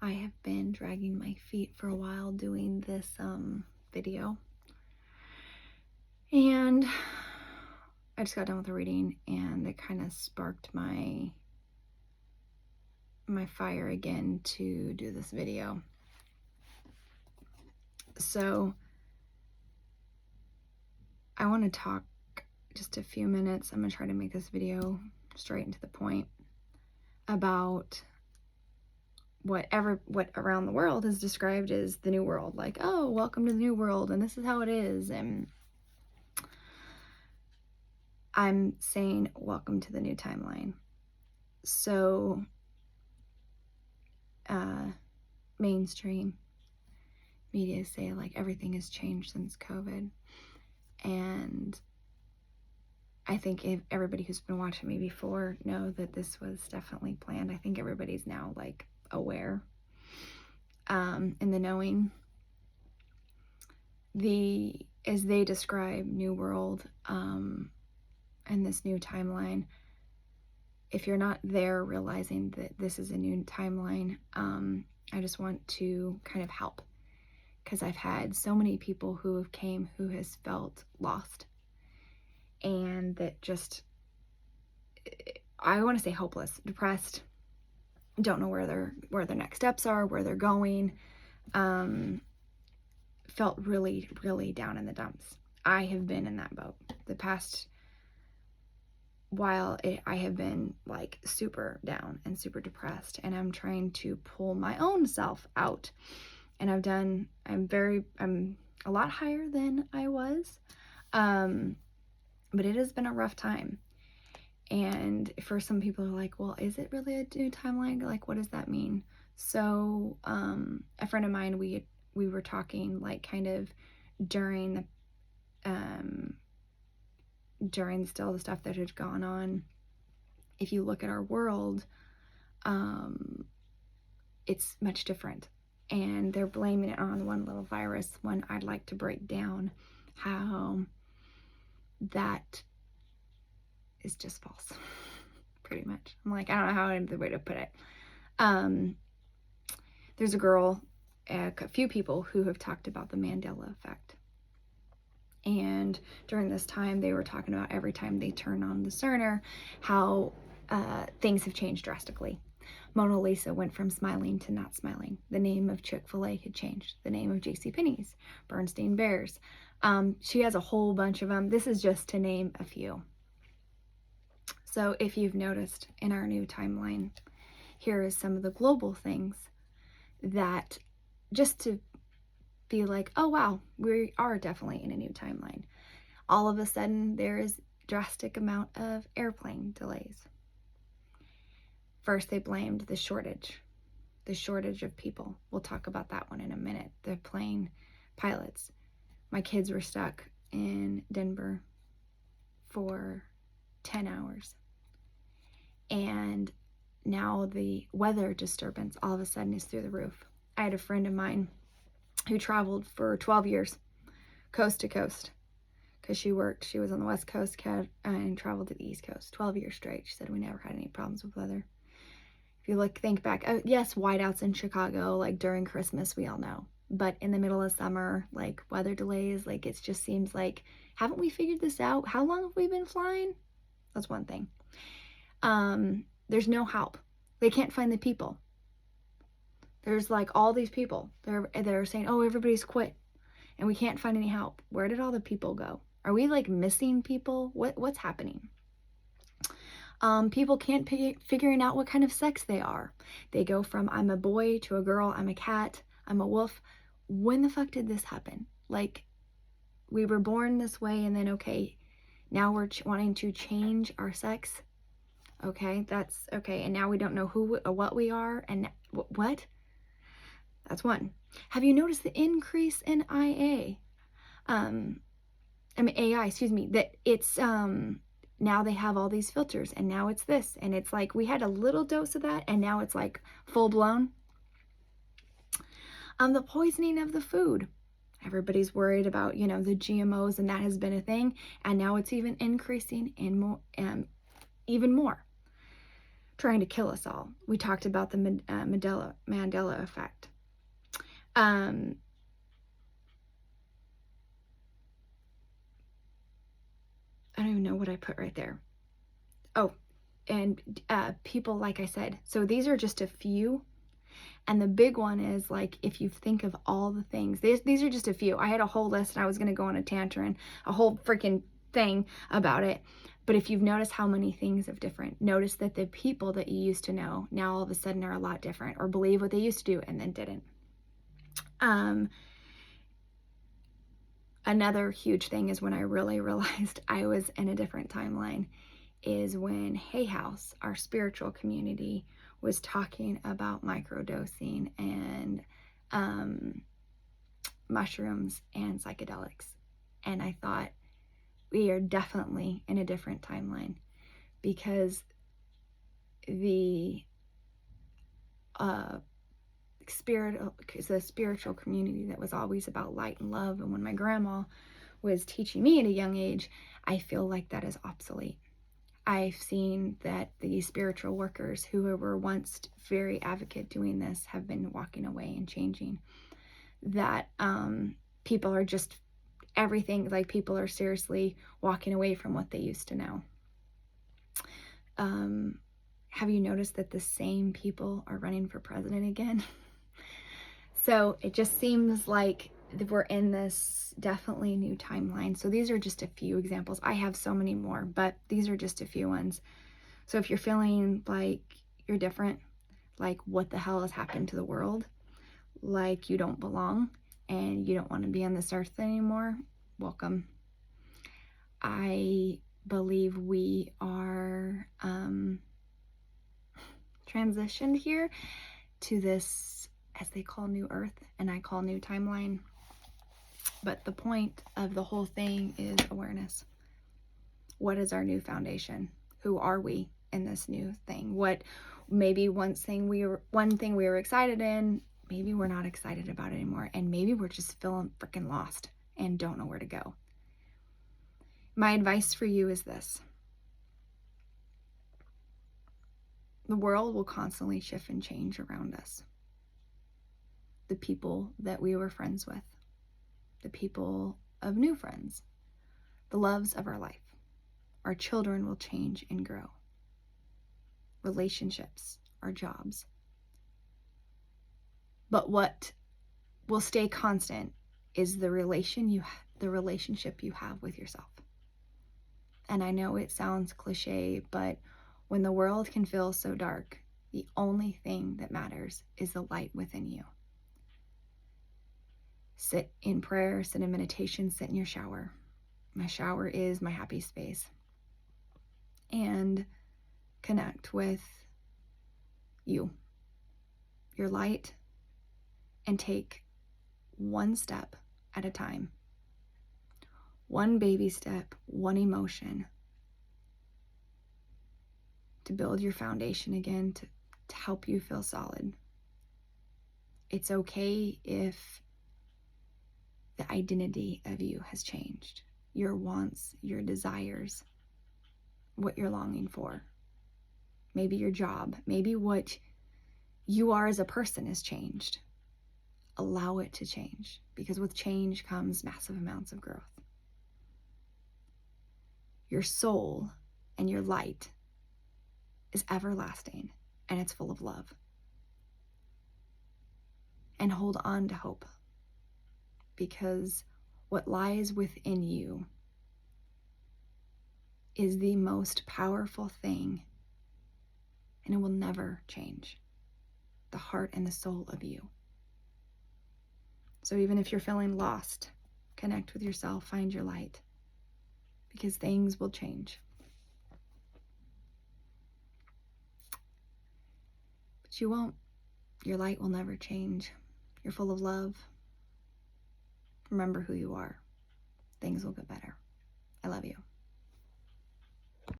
I have been dragging my feet for a while doing this video, and I just got done with the reading, and it kind of sparked my fire again to do this video. So I want to talk just a few minutes. I'm gonna try to make this video straight and to the point about what around the world is described as the new world. Like, oh, welcome to the new world, and this is how it is. And I'm saying welcome to the new timeline. So mainstream media say like everything has changed since COVID, and I think if everybody who's been watching me before know that this was definitely planned. I think everybody's now like aware, in the knowing. As they describe new world and this new timeline, if you're not there realizing that this is a new timeline, I just want to kind of help, because I've had so many people who have came who has felt lost, and that just, I want to say hopeless, depressed, don't know where their next steps are, where they're going, felt really, really down in the dumps. I have been in that boat the past while. I have been like super down and super depressed, and I'm trying to pull my own self out. And I'm a lot higher than I was, but it has been a rough time. And for some people are like, well, is it really a new timeline? Like, what does that mean? So a friend of mine, we were talking like kind of during still the stuff that had gone on. If you look at our world, it's much different, and they're blaming it on one little virus, when I'd like to break down how that is just false. Pretty much. I'm like, I don't know how any other way to put it. There's a few people who have talked about the Mandela effect. And during this time, they were talking about every time they turn on the Cerner, how things have changed drastically. Mona Lisa went from smiling to not smiling. The name of Chick-fil-A had changed. The name of JCPenney's, Bernstein Bears. She has a whole bunch of them. This is just to name a few. So if you've noticed in our new timeline, here is some of the global things that, just to be like, oh wow, we are definitely in a new timeline. All of a sudden, there is drastic amount of airplane delays. First, they blamed the shortage of people. We'll talk about that one in a minute. The plane pilots. My kids were stuck in Denver for 10 hours. And now the weather disturbance all of a sudden is through the roof. I had a friend of mine who traveled for 12 years, coast to coast, because she was on the West Coast and traveled to the East Coast, 12 years straight. She said we never had any problems with weather. If you think back, yes, whiteouts in Chicago, like during Christmas, we all know. But in the middle of summer, like weather delays, like it just seems like, haven't we figured this out? How long have we been flying? That's one thing. There's no help. They can't find the people. There's like all these people. They're saying, oh, everybody's quit, and we can't find any help. Where did all the people go? Are we like missing people? What's happening? People can't figuring out what kind of sex they are. They go from I'm a boy to a girl, I'm a cat, I'm a wolf. When the fuck did this happen? Like, we were born this way, and then okay, now we're wanting to change our sex. Okay, that's okay. And now we don't know who or what we are, and what? That's one. Have you noticed the increase in AI? Excuse me, that it's now they have all these filters, and now it's this, and it's like we had a little dose of that, and now it's like full blown. The poisoning of the food. Everybody's worried about, the GMOs, and that has been a thing, and now it's even increasing in more, even more. trying to kill us all. We talked about the Mandela effect. I don't even know what I put right there. Oh, and people, like I said, so these are just a few. And the big one is, like, if you think of all the things, these are just a few. I had a whole list and I was going to go on a tantrum, a whole freaking thing about it. But if you've noticed how many things have different, notice that the people that you used to know now all of a sudden are a lot different, or believe what they used to do and then didn't. Another huge thing is when I really realized I was in a different timeline is when Hay House, our spiritual community, was talking about microdosing and mushrooms and psychedelics. And I thought, we are definitely in a different timeline, because the spiritual community that was always about light and love, and when my grandma was teaching me at a young age, I feel like that is obsolete. I've seen that the spiritual workers who were once very advocate doing this have been walking away and changing. That people are just everything, like people are seriously walking away from what they used to know. Have you noticed that the same people are running for president again? So it just seems like we're in this definitely new timeline. So these are just a few examples. I have so many more, but these are just a few ones. So if you're feeling like you're different, like what the hell has happened to the world, like you don't belong and you don't want to be on this earth anymore, welcome. I believe we are transitioned here to this, as they call, new earth, and I call new timeline. But the point of the whole thing is awareness. What is our new foundation? Who are we in this new thing? What maybe one thing we were excited in, maybe we're not excited about it anymore, and maybe we're just feeling freaking lost and don't know where to go. My advice for you is this. The world will constantly shift and change around us. The people that we were friends with, the people of new friends, the loves of our life, our children will change and grow. Relationships, our jobs. But what will stay constant is the relationship you have with yourself. And I know it sounds cliche, but when the world can feel so dark, the only thing that matters is the light within you. Sit in prayer, sit in meditation, sit in your shower. My shower is my happy space. And connect with you, your light, and take one step at a time. One baby step, one emotion, to build your foundation again, to help you feel solid. It's okay if the identity of you has changed. Your wants, your desires, what you're longing for. Maybe your job, maybe what you are as a person has changed. Allow it to change, because with change comes massive amounts of growth. Your soul and your light is everlasting, and it's full of love. And hold on to hope, because what lies within you is the most powerful thing, and it will never change. The heart and the soul of you. So even if you're feeling lost, connect with yourself, find your light, because things will change. But you won't. Your light will never change. You're full of love. Remember who you are. Things will get better. I love you.